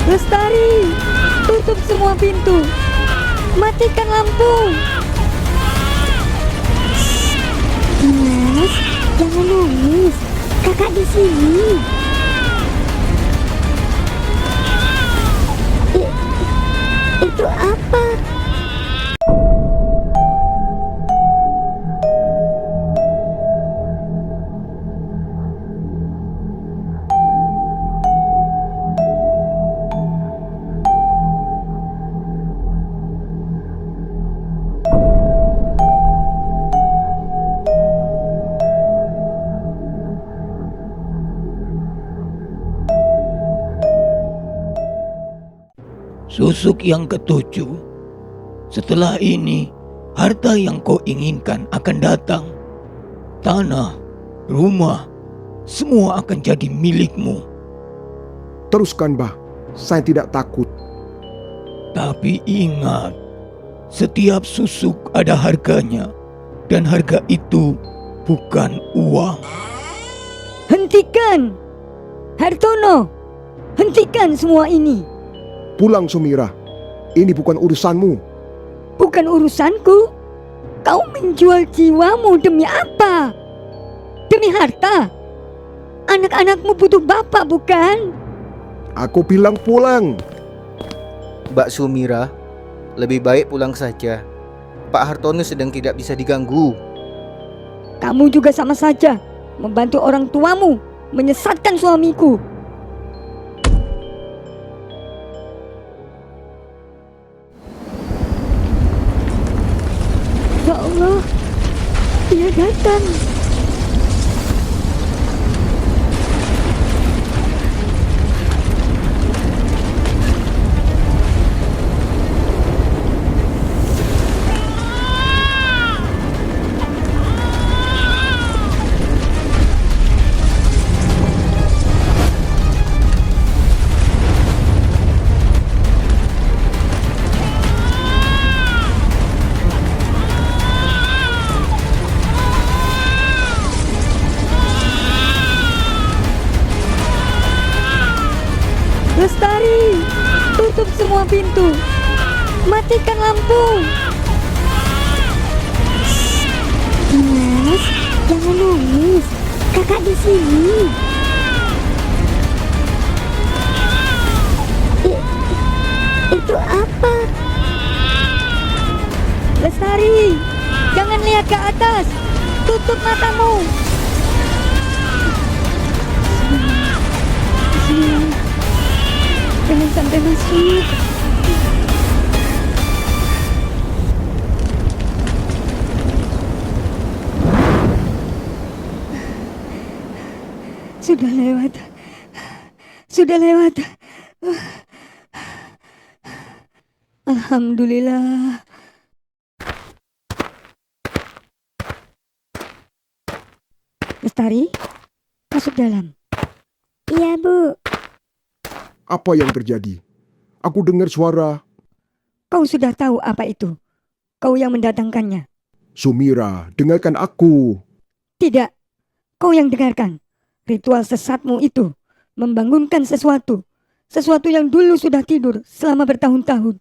Lestari, tutup semua pintu. Matikan lampu. Dimas, jangan nangis. Kakak di sini. Itu apa? Susuk yang ketujuh. Setelah ini, harta yang kau inginkan akan datang. Tanah, rumah, semua akan jadi milikmu. Teruskan, Bah. Saya tidak takut. Tapi ingat, setiap susuk ada harganya. Dan harga itu bukan uang. Hentikan! Hartono, hentikan semua ini. Pulang, Sumira. Ini bukan urusanmu. Bukan urusanku. Kau menjual jiwamu demi apa? Demi harta? Anak-anakmu butuh bapak, bukan? Aku bilang pulang. Mbak Sumira, lebih baik pulang saja. Pak Hartono sedang tidak bisa diganggu. Kamu juga sama saja membantu orang tuamu menyesatkan suamiku. Ya Allah, dia datang. Lestari, tutup semua pintu. Matikan lampu. Dimas, jangan nangis. Kakak di sini. Itu apa? Lestari, jangan lihat ke atas. Tutup matamu. Jangan sampai masuk. Sudah lewat. Sudah lewat. Alhamdulillah. Lestari, masuk dalam. Iya, Bu. Apa yang terjadi? Aku dengar suara. Kau sudah tahu apa itu? Kau yang mendatangkannya. Sumira, dengarkan aku. Tidak, kau yang dengarkan. Ritual sesatmu itu membangunkan sesuatu. Sesuatu yang dulu sudah tidur selama bertahun-tahun.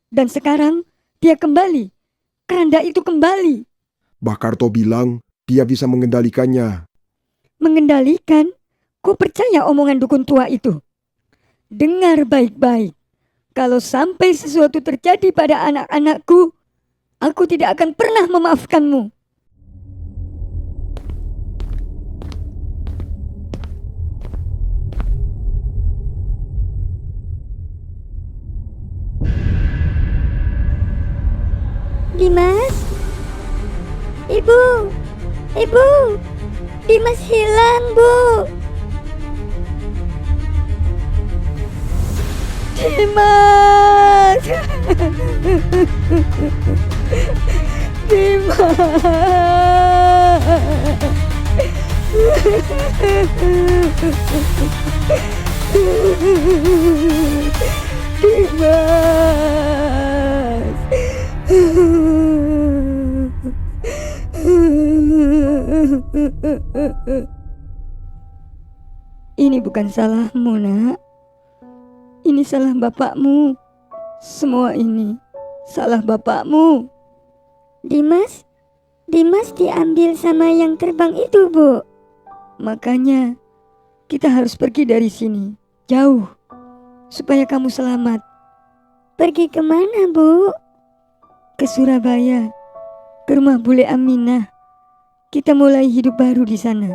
Dan sekarang dia kembali. Keranda itu kembali. Bah Karto bilang dia bisa mengendalikannya. Mengendalikan? Kau percaya omongan dukun tua itu? Dengar baik-baik. Kalau sampai sesuatu terjadi pada anak-anakku, aku tidak akan pernah memaafkanmu. Dimas? Ibu! Ibu! Dimas hilang, Bu! Dimas! Ini bukan salahmu, Nak. Ini salah bapakmu. Semua ini salah bapakmu. Dimas diambil sama yang terbang itu, Bu. Makanya kita harus pergi dari sini, jauh, supaya kamu selamat. Pergi kemana, Bu? Ke Surabaya, ke rumah Bule Aminah. Kita mulai hidup baru di sana.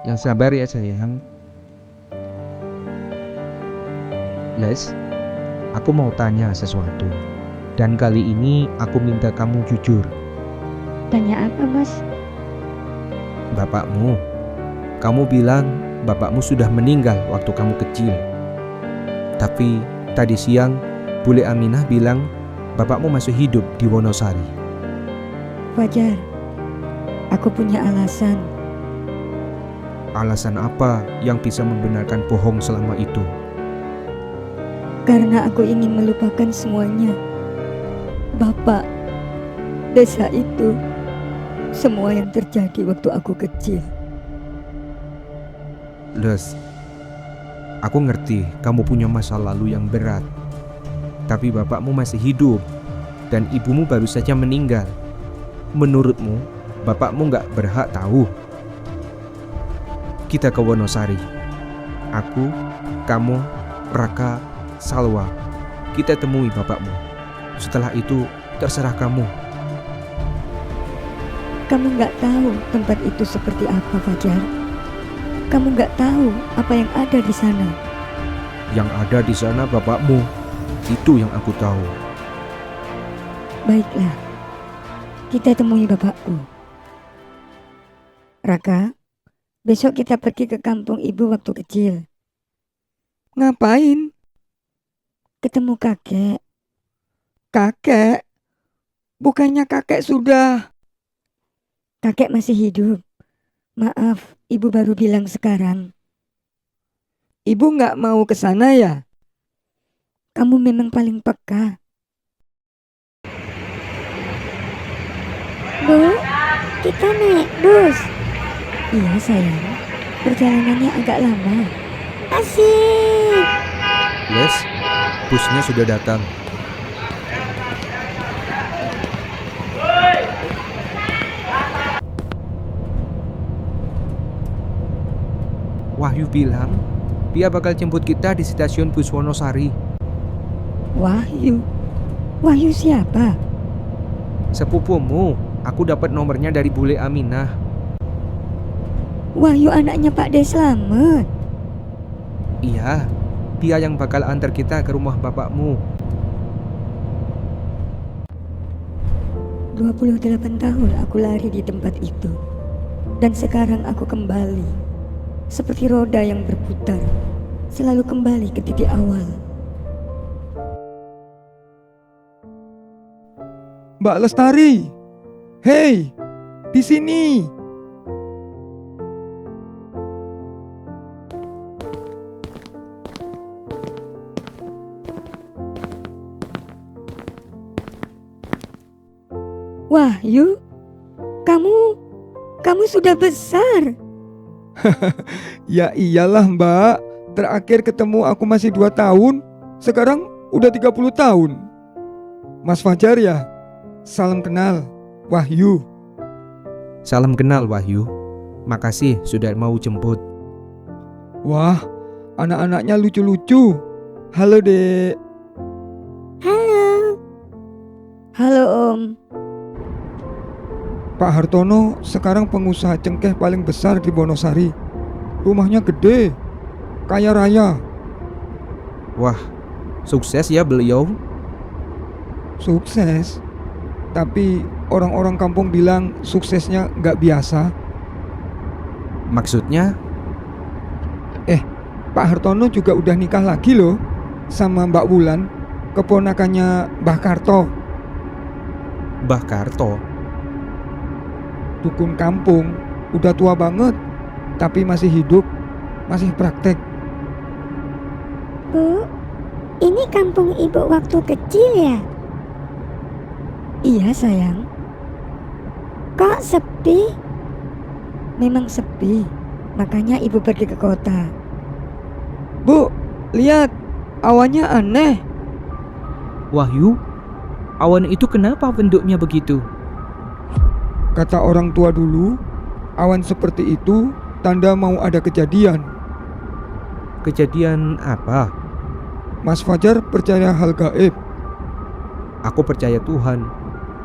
Yang sabar ya sayang. Les, aku mau tanya sesuatu. Dan kali ini aku minta kamu jujur. Tanya apa, Mas? Bapakmu, kamu bilang bapakmu sudah meninggal waktu kamu kecil. Tapi tadi siang Bule Aminah bilang bapakmu masih hidup di Wonosari. Fajar, aku punya alasan. Alasan apa yang bisa membenarkan bohong selama itu? Karena aku ingin melupakan semuanya. Bapak, desa itu, semua yang terjadi waktu aku kecil. Les, aku ngerti kamu punya masa lalu yang berat. Tapi bapakmu masih hidup dan ibumu baru saja meninggal. Menurutmu, bapakmu gak berhak tahu? Kita ke Wonosari. Aku, kamu, Raka, Salwa. Kita temui bapakmu. Setelah itu, terserah kamu. Kamu gak tahu tempat itu seperti apa, Fajar. Kamu gak tahu apa yang ada di sana. Yang ada di sana bapakmu. Itu yang aku tahu. Baiklah, kita temui bapakku. Raka, besok kita pergi ke kampung ibu waktu kecil. Ngapain? Ketemu kakek. Kakek? Bukannya kakek sudah... Kakek masih hidup. Maaf, ibu baru bilang sekarang. Ibu gak mau ke sana ya? Kamu memang paling peka. Bu, kita naik bus. Iya sayang, perjalanannya agak lama. Asik. Les, busnya sudah datang. Wahyu bilang dia bakal jemput kita di stasiun bus Wonosari. Wahyu? Wahyu siapa? Sepupumu, aku dapat nomornya dari Bule Aminah. Wahyu anaknya Pak De Slamet. Iya, dia yang bakal antar kita ke rumah bapakmu. 28 tahun aku lari di tempat itu. Dan sekarang aku kembali. Seperti roda yang berputar. Selalu kembali ke titik awal. Mbak Lestari, hei, di sini. Wahyu, kamu sudah besar. Ya iyalah Mbak, terakhir ketemu aku masih 2 tahun, sekarang udah 30 tahun. Mas Fajar ya? Salam kenal, Wahyu. Salam kenal Wahyu. Makasih sudah mau jemput. Wah, anak-anaknya lucu-lucu. Halo Dek. Halo. Halo Om. Pak Hartono sekarang pengusaha cengkeh paling besar di Wonosari. Rumahnya gede, kaya raya. Wah, sukses ya beliau. Sukses. Tapi orang-orang kampung bilang suksesnya nggak biasa. Maksudnya? Pak Hartono juga udah nikah lagi loh sama Mbak Wulan, keponakannya Mbah Karto. Mbah Karto? Dukun kampung, udah tua banget, tapi masih hidup, masih praktek. Bu, ini kampung ibu waktu kecil ya? Iya sayang, Kok sepi? memang sepi. Makanya ibu pergi ke kota. Bu, lihat, awannya aneh. Wahyu, awan itu kenapa bentuknya begitu? Kata orang tua dulu, awan seperti itu tanda mau ada kejadian. Kejadian apa? Mas Fajar percaya hal gaib. Aku percaya Tuhan.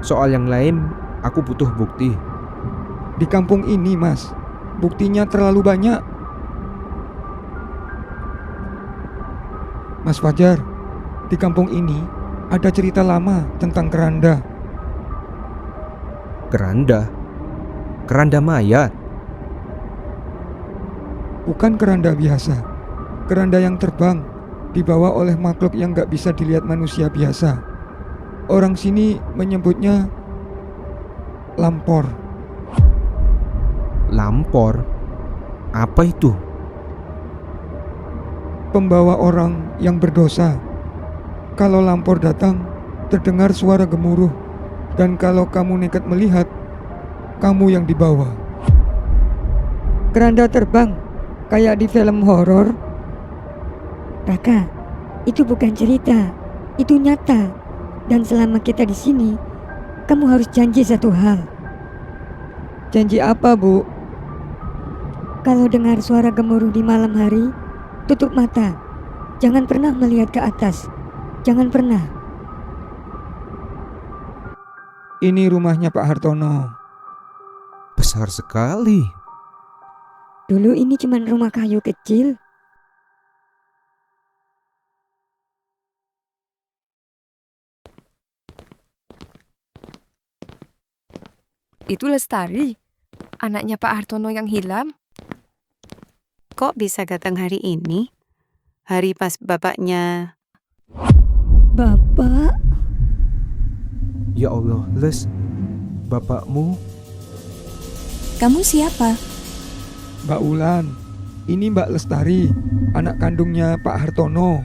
Soal yang lain, aku butuh bukti. Di kampung ini, Mas, buktinya terlalu banyak. Mas Fajar, di kampung ini ada cerita lama tentang keranda. Keranda? Keranda mayat? Bukan keranda biasa, keranda yang terbang, dibawa oleh makhluk yang gak bisa dilihat manusia biasa. Orang sini menyebutnya lampor. Lampor? Apa itu? Pembawa orang yang berdosa. Kalau lampor datang, terdengar suara gemuruh. Dan kalau kamu nekat melihat, kamu yang dibawa. Keranda terbang, kayak di film horor. Raka, itu bukan cerita, itu nyata. Dan selama kita di sini, kamu harus janji satu hal. Janji apa, Bu? Kalau dengar suara gemuruh di malam hari, tutup mata. Jangan pernah melihat ke atas. Jangan pernah. Ini rumahnya Pak Hartono. Besar sekali. Dulu ini cuma rumah kayu kecil. Itu Lestari, anaknya Pak Hartono yang hilang. Kok bisa datang hari ini? Hari pas bapaknya... Bapak, Ya Allah, Les. Bapakmu? Kamu siapa? Mbak Ulan. Ini Mbak Lestari, anak kandungnya Pak Hartono.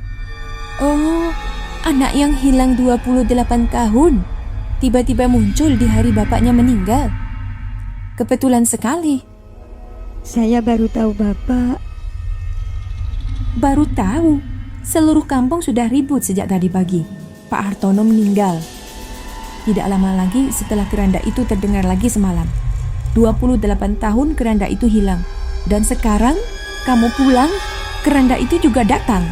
Oh, anak yang hilang 28 tahun. Tiba-tiba muncul di hari bapaknya meninggal. Kebetulan sekali. saya baru tahu Bapak. Baru tahu, seluruh kampung sudah ribut sejak tadi pagi. Pak Hartono meninggal. Tidak lama lagi setelah keranda itu terdengar lagi semalam. 28 tahun keranda itu hilang. Dan sekarang kamu pulang, keranda itu juga datang.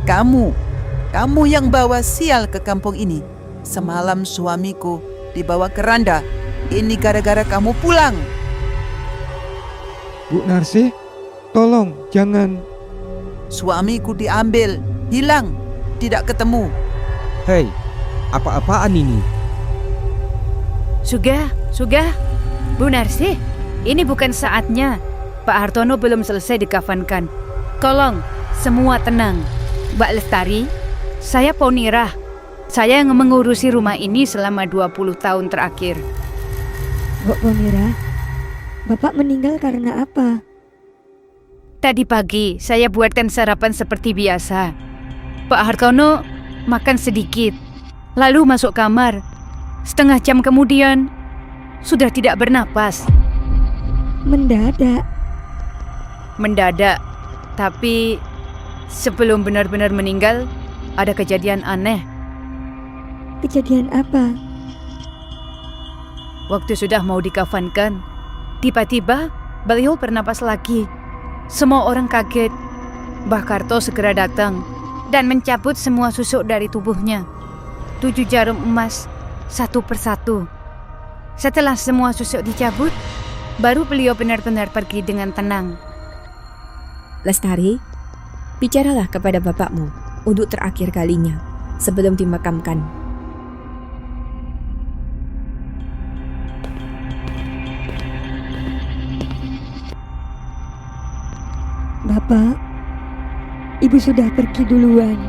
Kamu yang bawa sial ke kampung ini. Semalam suamiku dibawa keranda. Ini gara-gara kamu pulang. Bu Narsih, tolong jangan. Suamiku diambil, hilang, tidak ketemu. Hei, apa-apaan ini? Sugah, Bu Narsih, ini bukan saatnya. Pak Hartono belum selesai dikafankan. Tolong, semua tenang. Mbak Lestari, saya Ponirah. Saya yang mengurusi rumah ini selama 20 tahun terakhir. Bu Ponirah, Bapak meninggal karena apa? Tadi pagi saya buatkan sarapan seperti biasa. Pak Hartono makan sedikit, lalu masuk kamar. Setengah jam kemudian, sudah tidak bernapas. Mendadak. Tapi sebelum benar-benar meninggal, ada kejadian aneh. Kejadian apa? Waktu sudah mau dikafankan, tiba-tiba beliau bernapas lagi. Semua orang kaget. Mbah Karto segera datang dan mencabut semua susuk dari tubuhnya. 7 jarum emas, satu persatu. Setelah semua susuk dicabut, baru beliau benar-benar pergi dengan tenang. Lestari, bicaralah kepada bapakmu untuk terakhir kalinya sebelum dimakamkan. Bapak, Ibu sudah pergi duluan.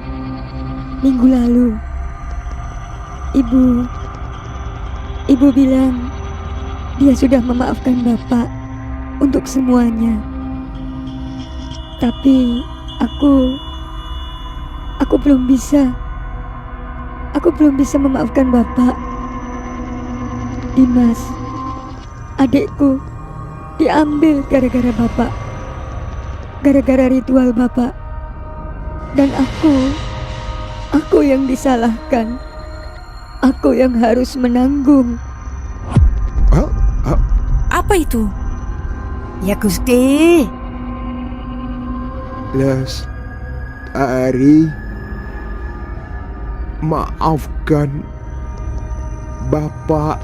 Minggu lalu. Ibu bilang dia sudah memaafkan Bapak untuk semuanya. Tapi Aku belum bisa. Aku belum bisa memaafkan Bapak. Dimas, adikku, diambil gara-gara Bapak. Gara-gara ritual Bapak. Dan aku yang disalahkan. Aku yang harus menanggung. Apa itu? Ya Gusti. Lestari, maafkan Bapak.